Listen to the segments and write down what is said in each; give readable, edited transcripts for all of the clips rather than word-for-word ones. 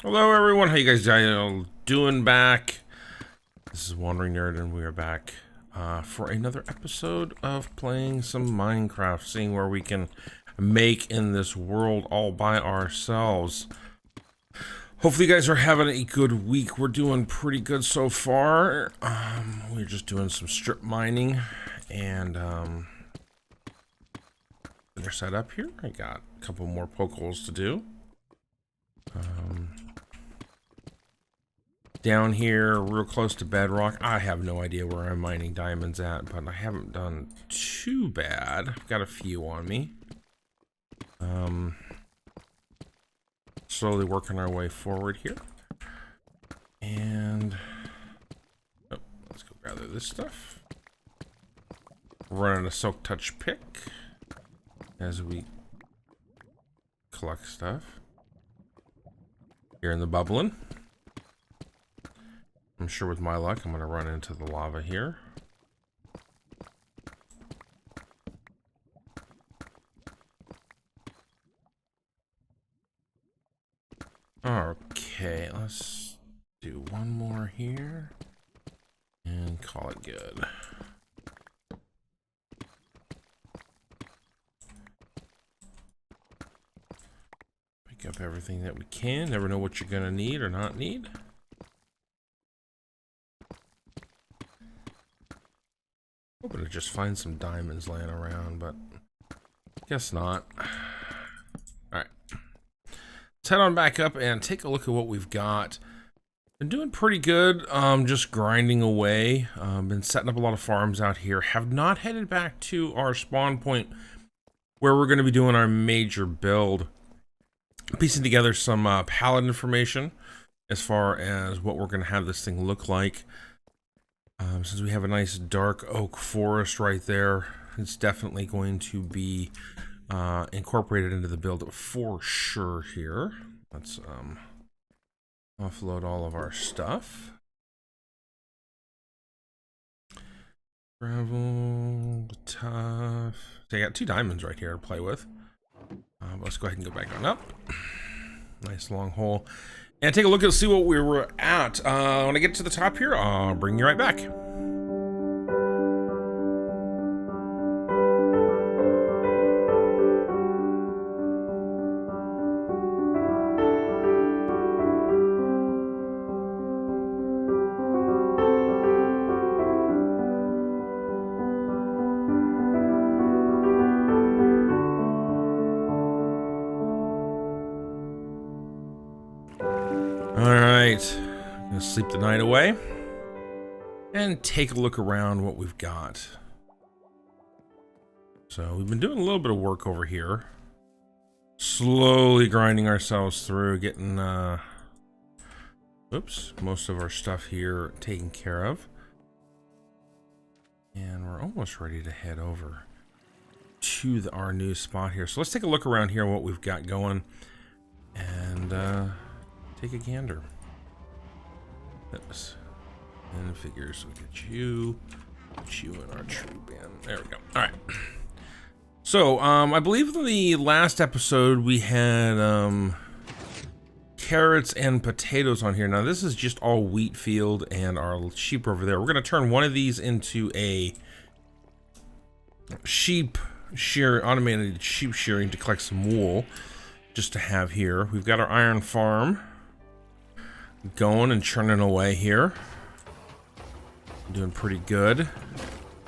Hello everyone, how you guys doing back? This is Wandering Nerd and we are back for another episode of playing some Minecraft, seeing where we can make in this world all by ourselves. Hopefully you guys are having a good week. We're doing pretty good so far. We're just doing some strip mining and they're set up here. I got a couple more poke holes to do. Down here, real close to bedrock. I have no idea where I'm mining diamonds at, but I haven't done too bad. I've got a few on me. Slowly working our way forward here. And let's go gather this stuff. Running a Silk Touch pick as we collect stuff. Here in the bubbling. I'm sure with my luck, I'm going to run into the lava here. Okay, let's do one more here and call it good. Pick up everything that we can. Never know what you're going to need or not need. Hoping to just find some diamonds laying around, but guess not. Alright. Let's head on back up and take a look at what we've got. Been doing pretty good, just grinding away. Been setting up a lot of farms out here. Have not headed back to our spawn point where we're going to be doing our major build. Piecing together some palette information as far as what we're going to have this thing look like. Since we have a nice dark oak forest right there, it's definitely going to be incorporated into the build for sure here. Let's offload all of our stuff. Gravel, tough. So I got 2 diamonds right here to play with. Let's go ahead and go back on up. Nice long hole. And take a look and see what we were at. When I get to the top here, I'll bring you right back. Alright, I'm gonna sleep the night away and take a look around what we've got. So we've been doing a little bit of work over here. Slowly grinding ourselves through, getting most of our stuff here taken care of. And we're almost ready to head over to our new spot here. So let's take a look around here what we've got going and take a gander. This and figures. We get you, put you in our tree bin. There we go. All right. So I believe in the last episode we had carrots and potatoes on here. Now this is just all wheat field and our sheep over there. We're gonna turn one of these into a automated sheep shearing to collect some wool, just to have here. We've got our iron farm going and churning away here. Doing pretty good.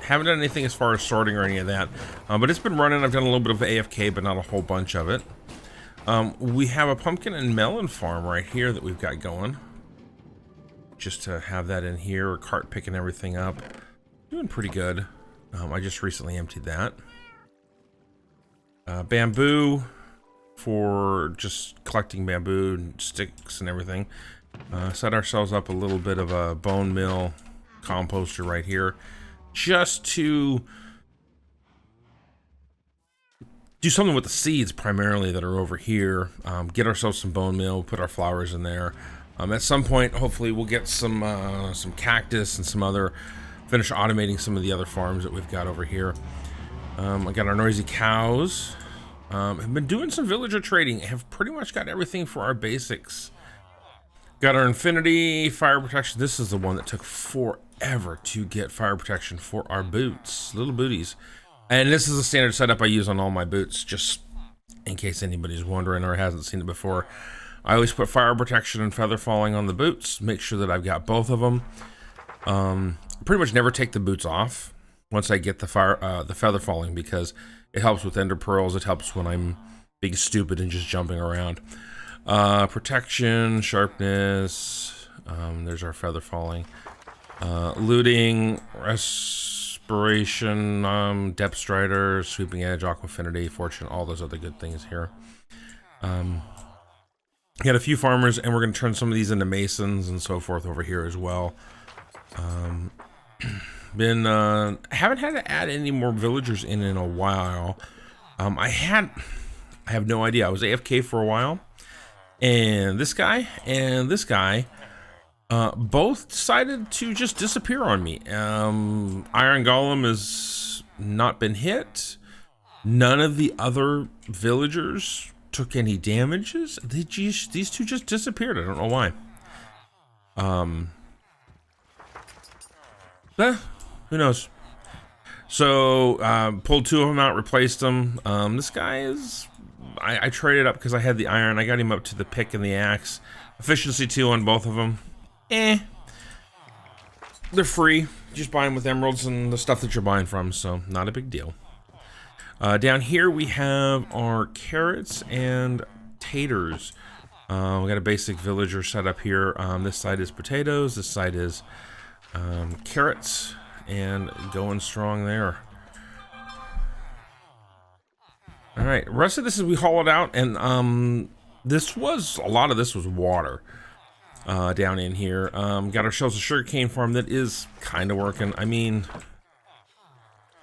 Haven't done anything as far as sorting or any of that, but it's been running. I've done a little bit of AFK, but not a whole bunch of it. We have a pumpkin and melon farm right here that we've got going. Just to have that in here, cart picking everything up. Doing pretty good. I just recently emptied that. Bamboo for just collecting bamboo and sticks and everything. Set ourselves up a little bit of a bone mill composter right here, just to do something with the seeds primarily that are over here. Get ourselves some bone meal, put our flowers in there. At some point, hopefully, we'll get some cactus and some other, finish automating some of the other farms that we've got over here. I got our noisy cows. I've been doing some villager trading. Have pretty much got everything for our basics Got our infinity fire protection. This is the one that took forever to get fire protection for our boots, little booties. And this is a standard setup I use on all my boots, just in case anybody's wondering or hasn't seen it before. I always put fire protection and feather falling on the boots, make sure that I've got both of them. Pretty much never take the boots off once I get the feather falling, because it helps with ender pearls. It helps when I'm being stupid and just jumping around. Protection, sharpness, there's our feather falling. Looting, respiration, depth strider, sweeping edge, aqua affinity, fortune, all those other good things here. Got a few farmers, and we're going to turn some of these into masons and so forth over here as well. Haven't had to add any more villagers in a while. I have no idea. I was AFK for a while, and this guy both decided to just disappear on me. Iron Golem has not been hit. None of the other villagers took any damages. These two just disappeared. I don't know why. Who knows? So pulled two of them out, replaced them. This guy is, I traded up because I had the iron. I got him up to the pick and the axe. Efficiency 2 on both of them. They're free. Just buy them with emeralds and the stuff that you're buying from, so not a big deal. Down here we have our carrots and taters. We got a basic villager set up here. This side is potatoes. This side is carrots, and going strong there. All right, rest of this is we hollowed out, and a lot of this was water down in here. Got ourselves a sugarcane farm that is kind of working. I mean,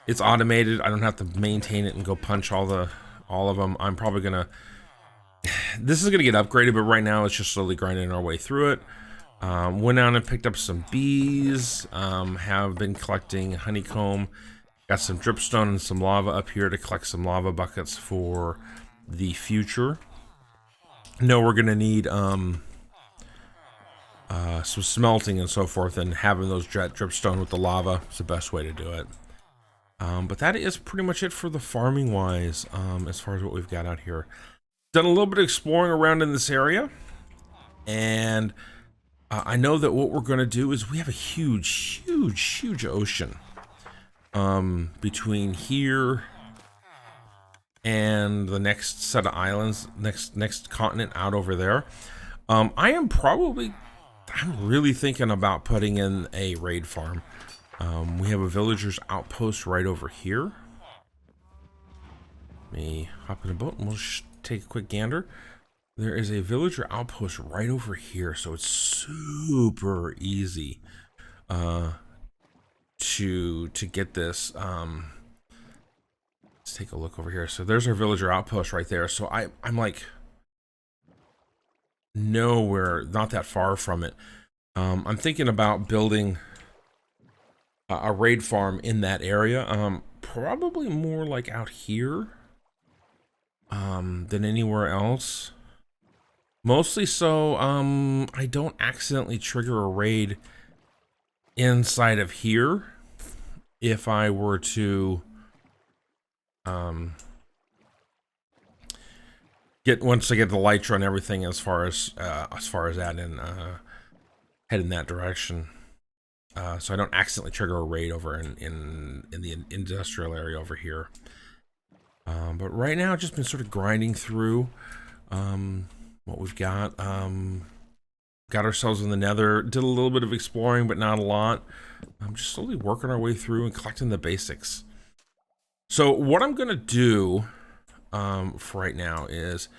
it's automated. I don't have to maintain it and go punch all of them. I'm probably gonna. This is gonna get upgraded, but right now it's just slowly grinding our way through it. Went out and picked up some bees. Have been collecting honeycomb. Got some dripstone and some lava up here to collect some lava buckets for the future. Know we're gonna need some smelting and so forth, and having those dripstone with the lava is the best way to do it. But that is pretty much it for the farming wise, as far as what we've got out here. Done a little bit of exploring around in this area, and I know that what we're going to do is we have a huge ocean between here and the next set of islands, next continent out over there. I'm really thinking about putting in a raid farm. We have a villager's outpost right over here. Let me hop in a boat and we'll take a quick gander. There is a villager outpost right over here, so it's super easy to get this. Let's take a look over here. So there's our villager outpost right there. So I'm like nowhere, not that far from it. I'm thinking about building a raid farm in that area. Probably more like out here than anywhere else. Mostly so I don't accidentally trigger a raid inside of here if I were to once I get the Lytra and everything as far as that and head in that direction. So I don't accidentally trigger a raid over in the industrial area over here. But right now I've just been sort of grinding through what we've got. Got ourselves in the nether, did a little bit of exploring, but not a lot. I'm just slowly working our way through and collecting the basics. So what I'm gonna do for right now is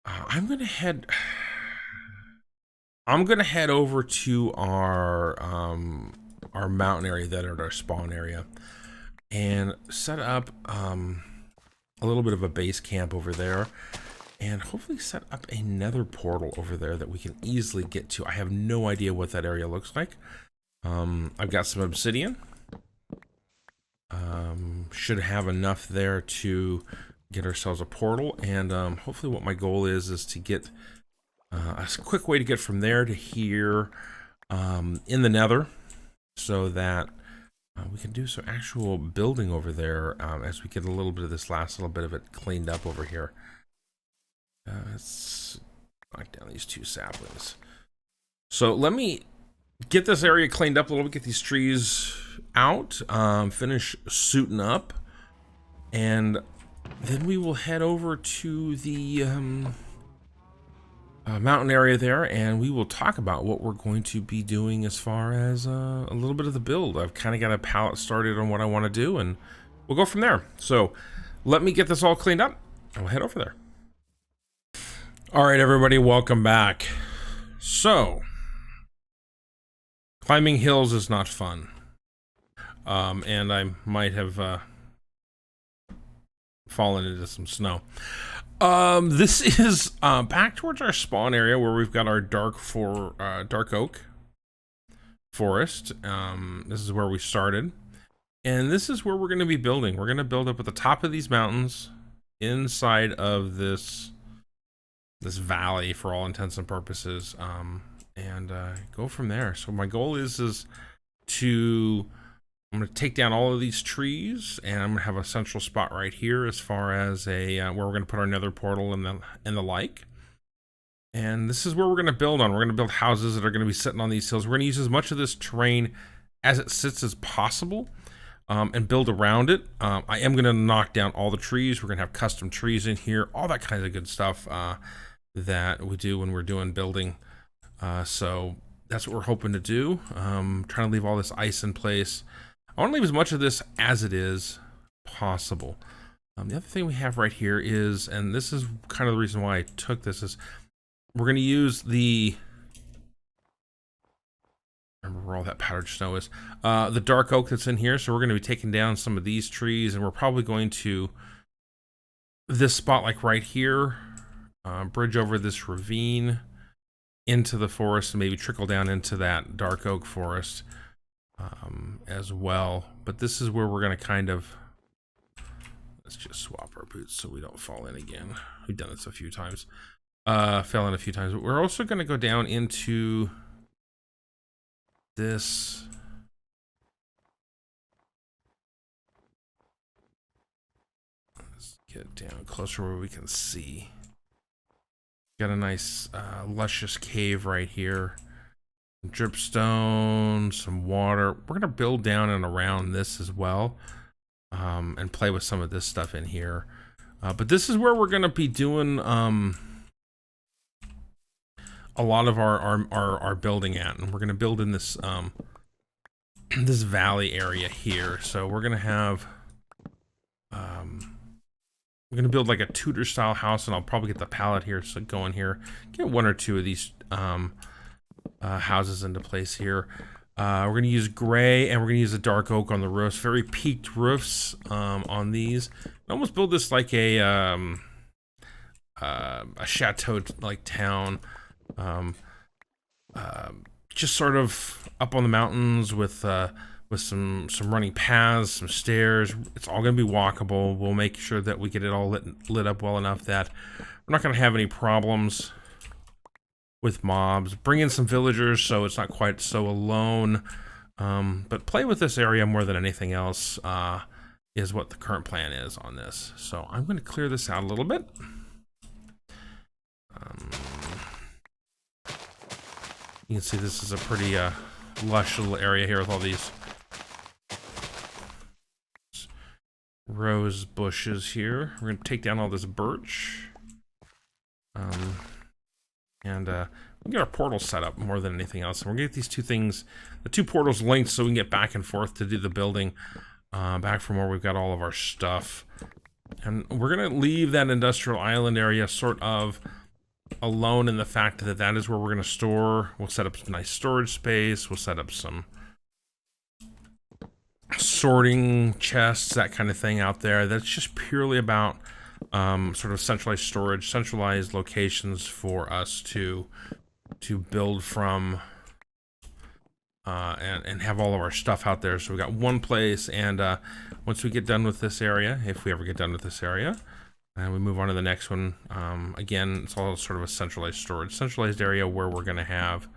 I'm gonna head over to our mountain area that are our spawn area and set up a little bit of a base camp over there, and hopefully set up a nether portal over there that we can easily get to. I have no idea what that area looks like. I've got some obsidian. Should have enough there to get ourselves a portal, and hopefully what my goal is to get a quick way to get from there to here in the nether, so that we can do some actual building over there as we get a little bit of this last little bit of it cleaned up over here. Let's knock down these 2 saplings. So let me get this area cleaned up a little bit, get these trees out, finish suiting up, and then we will head over to the mountain area there, and we will talk about what we're going to be doing as far as a little bit of the build. I've kind of got a palette started on what I want to do, and we'll go from there. So let me get this all cleaned up, and we'll head over there. All right, everybody, welcome back. So, climbing hills is not fun. And I might have fallen into some snow. This is back towards our spawn area where we've got our dark oak forest. This is where we started. And this is where we're going to be building. We're going to build up at the top of these mountains inside of this valley for all intents and purposes, and go from there. So my goal is to I'm going to take down all of these trees, and I'm going to have a central spot right here as far as a where we're going to put our nether portal and the like. And this is where we're going to build on. We're going to build houses that are going to be sitting on these hills. We're going to use as much of this terrain as it sits as possible, and build around it. I am going to knock down all the trees. We're going to have custom trees in here, all that kind of good stuff that we do when we're doing building. So that's what we're hoping to do. Trying to leave all this ice in place. I want to leave as much of this as it is possible. The other thing we have right here is, and this is kind of the reason why I took this, is we're going to use the, remember where all that powdered snow is, the dark oak that's in here. So we're going to be taking down some of these trees, and we're probably going to, this spot like right here, bridge over this ravine into the forest and maybe trickle down into that dark oak forest as well. But this is where we're going to kind of, let's just swap our boots so we don't fall in again. We've done this a few times, fell in a few times. But we're also going to go down into this, let's get down closer where we can see. Got a nice luscious cave right here. Dripstone, some water. We're gonna build down and around this as well, and play with some of this stuff in here. But this is where we're gonna be doing a lot of our building at, and we're gonna build in this this valley area here. So we're gonna have we're gonna build like a Tudor style house, and I'll probably get the palette here, so go in here, get 1 or 2 of these houses into place here. We're gonna use gray, and we're gonna use a dark oak on the roofs, very peaked roofs on these. I almost build this like a chateau like town, just sort of up on the mountains with some running paths, some stairs. It's all going to be walkable. We'll make sure that we get it all lit up well enough that we're not going to have any problems with mobs. Bring in some villagers so it's not quite so alone. But play with this area more than anything else is what the current plan is on this. So I'm going to clear this out a little bit. You can see this is a pretty lush little area here with all these rose bushes here. We're going to take down all this birch. And we'll get our portal set up more than anything else. And we're going to get these 2 things, the 2 portals linked so we can get back and forth to do the building back from where we've got all of our stuff. And we're going to leave that industrial island area sort of alone in the fact that that is where we're going to store. We'll set up some nice storage space. We'll set up some sorting chests, that kind of thing out there. That's just purely about sort of centralized storage, centralized locations for us to build from and have all of our stuff out there. So we got one place, and once we get done with this area, if we ever get done with this area, And we move on to the next one. Again, it's all sort of a centralized area where we're going to have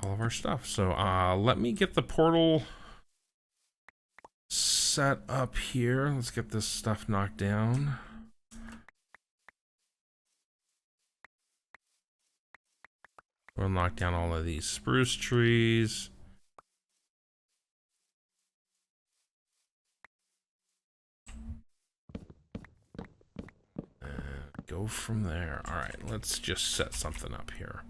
all of our stuff. So let me get the portal set up here. Let's get this stuff knocked down. We'll knock down all of these spruce trees. And go from there. All right, let's just set something up here.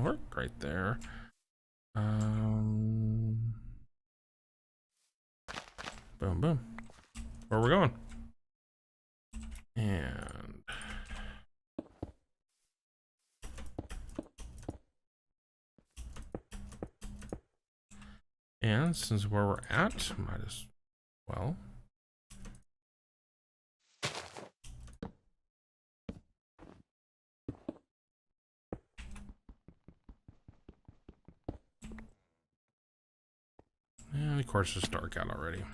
Work right there. Boom, boom. Where are we going? And since where we're at, might as well. And of course it's dark out already.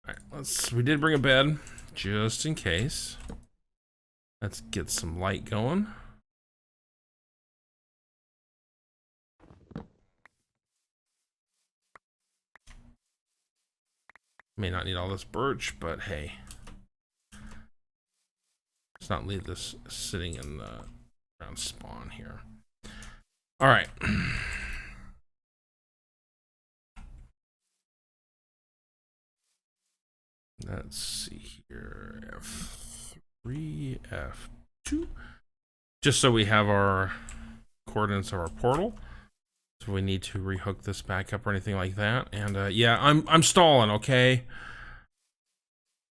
Alright, we did bring a bed, just in case. Let's get some light going. May not need all this birch, but hey. Let's not leave this sitting in the ground spawn here. Alright. Let's see here. F3, F2. Just so we have our coordinates of our portal. So we need to rehook this back up or anything like that. And yeah, I'm stalling, okay?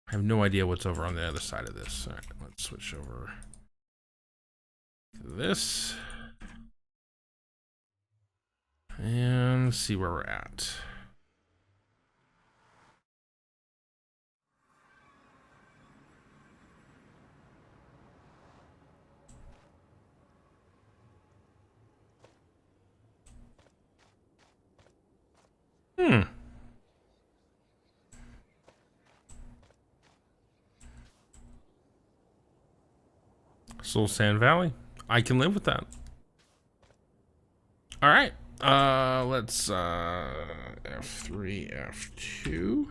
I have no idea what's over on the other side of this. All right, let's switch over to this. And see where we're at. Soul Sand Valley. I can live with that. All right. Let's F3, F2.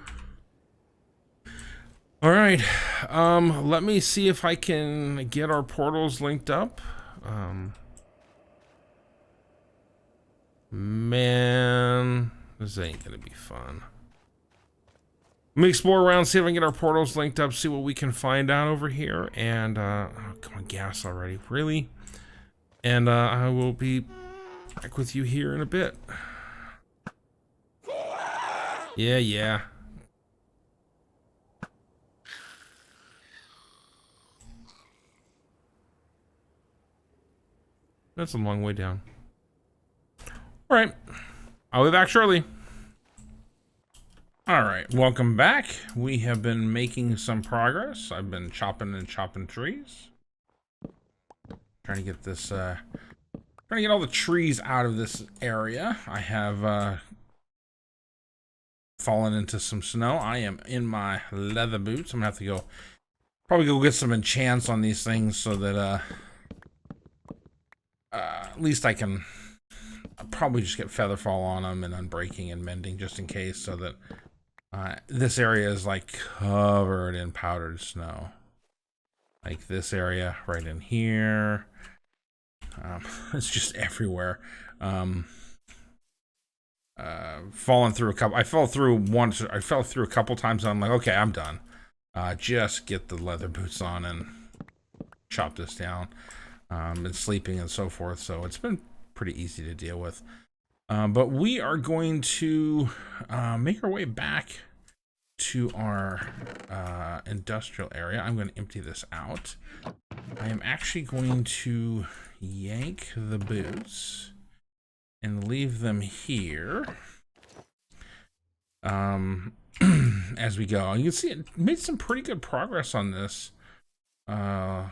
All right. Let me see if I can get our portals linked up. Man, this ain't gonna be fun. Let me explore around, see if I can get our portals linked up, see what we can find out over here. And, oh, come on, gas already. Really? And, I will be back with you here in a bit. Yeah. That's a long way down. All right. I'll be back shortly. All right, welcome back. We have been making some progress. I've been chopping trees. Trying to get this, trying to get all the trees out of this area. I have, fallen into some snow. I am in my leather boots. I'm gonna have to probably go get some enchants on these things so that, at least I can probably just get featherfall on them and unbreaking and mending just in case so that this area is like covered in powdered snow. Like this area right in here. It's just everywhere. Falling through a couple. I fell through a couple times and I'm like, okay, I'm done. Just get the leather boots on and chop this down. Been sleeping and so forth, so it's been pretty easy to deal with. But we are going to make our way back to our industrial area. I'm going to empty this out. I am actually going to yank the boots and leave them here as we go. You can see it made some pretty good progress on this,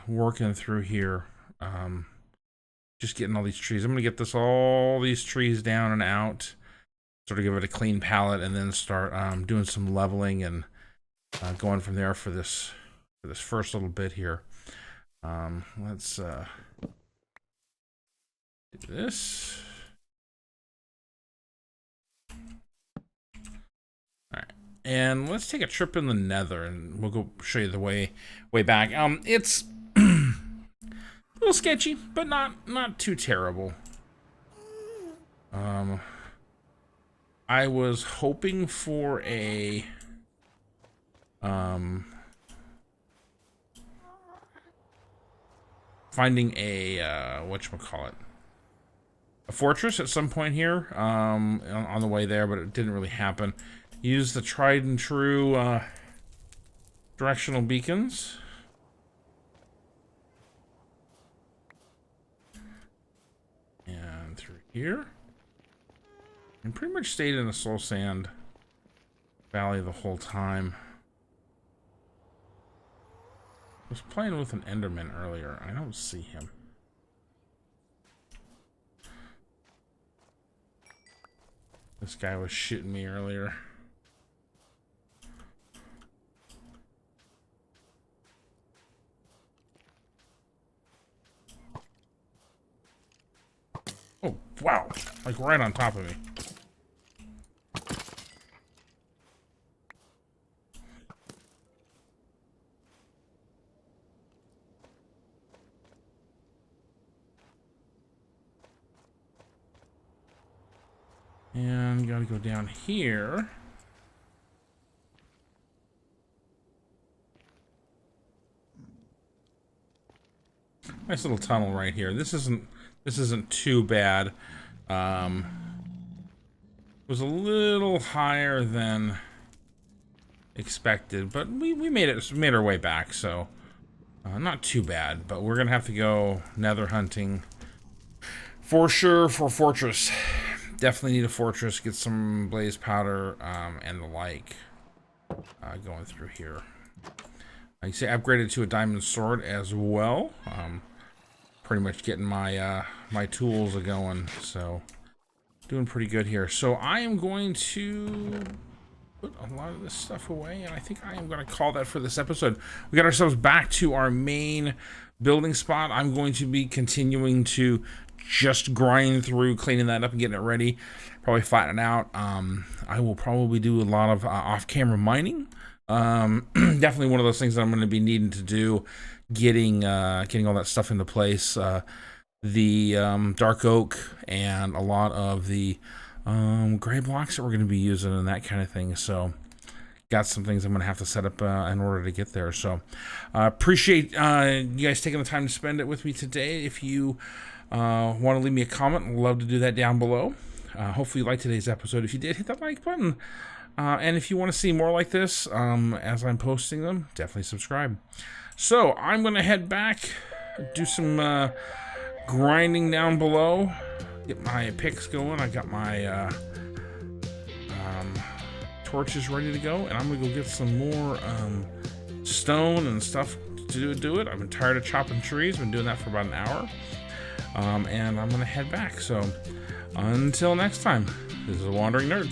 working through here. Just getting all these trees. I'm gonna get all these trees down and out. sort of give it a clean palette, and then start doing some leveling and going from there for this first little bit here. Let's do this. All right, and let's take a trip in the Nether, and we'll go show you the way back. It's a little sketchy, but not too terrible. I was hoping for a finding a whatchamacallit, a fortress at some point here on the way there, but it didn't really happen. Use the tried and true directional beacons. And through here. And pretty much stayed in the Soul Sand Valley the whole time. I was playing with an Enderman earlier. I don't see him. This guy was shooting me earlier. Oh, wow. Like right on top of me. And gotta go down here. Nice little tunnel right here. This isn't too bad. It was a little higher than expected, but we made our way back, so not too bad. But we're gonna have to go nether hunting for sure for fortress. Definitely need a fortress, get some blaze powder and the like going through here. Like I say, upgraded to a diamond sword as well. Pretty much getting my my tools going, so doing pretty good here. So I am going to put a lot of this stuff away, and I think I am going to call that for this episode. We got ourselves back to our main building spot. I'm going to be continuing to just grind through cleaning that up and getting it ready, probably flatten it out. I will probably do a lot of off-camera mining. Definitely one of those things that I'm going to be needing to do, getting all that stuff into place, the dark oak and a lot of the gray blocks that we're going to be using and that kind of thing. So got some things I'm going to have to set up in order to get there. So appreciate you guys taking the time to spend it with me today. If you want to leave me a comment, I'd love to do that down below. Hopefully you liked today's episode. If you did, hit that like button. And if you want to see more like this as I'm posting them, definitely subscribe. So I'm going to head back, do some grinding down below, get my picks going. I got my torches ready to go, and I'm going to go get some more stone and stuff to do it. I've been tired of chopping trees. Been doing that for about an hour. And I'm going to head back. So until next time, this is a Wandering Nerd.